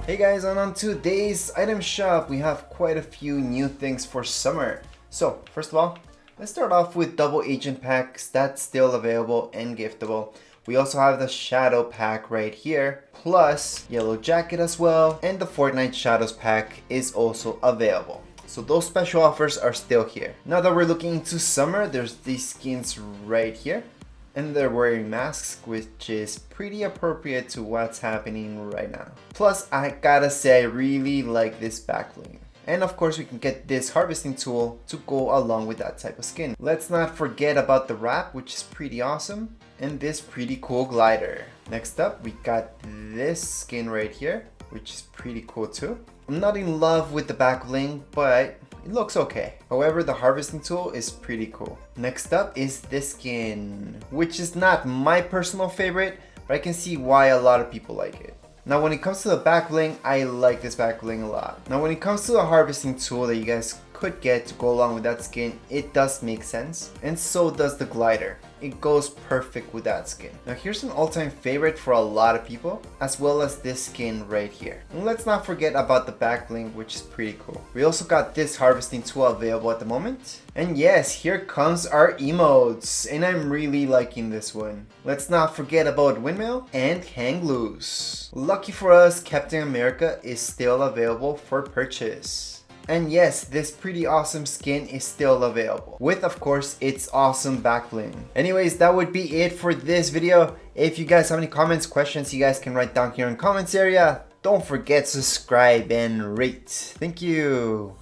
Hey guys, and on today's item shop, we have quite a few new things for summer. So, first of all, let's start off with double agent packs. That's still available and giftable. We also have the shadow pack right here, plus yellow jacket as well, and the Fortnite shadows pack is also available. So those special offers are still here. Now that we're looking into summer, there's these skins right here. And they're wearing masks, which is pretty appropriate to what's happening right now. Plus, I gotta say, I really like this back bling. And of course, we can get this harvesting tool to go along with that type of skin. Let's not forget about the wrap, which is pretty awesome. And this pretty cool glider. Next up, we got this skin right here, which is pretty cool too. I'm not in love with the back bling, but it looks okay. However, the harvesting tool is pretty cool. Next up is this skin, which is not my personal favorite, but I can see why a lot of people like it. Now when it comes to the back bling, I like this back bling a lot. Now when it comes to the harvesting tool that you guys could get to go along with that skin, it does make sense. And so does the glider. It goes perfect with that skin. Now here's an all-time favorite for a lot of people, as well as this skin right here. And let's not forget about the back bling, which is pretty cool. We also got this harvesting tool available at the moment. And yes, here comes our emotes, and I'm really liking this one. Let's not forget about windmill and hang loose. Lucky for us, Captain America is still available for purchase. And yes, this pretty awesome skin is still available, with of course its awesome back bling. Anyways, that would be it for this video. If you guys have any comments, questions, you guys can write down here in the comments area. Don't forget to subscribe and rate. Thank you.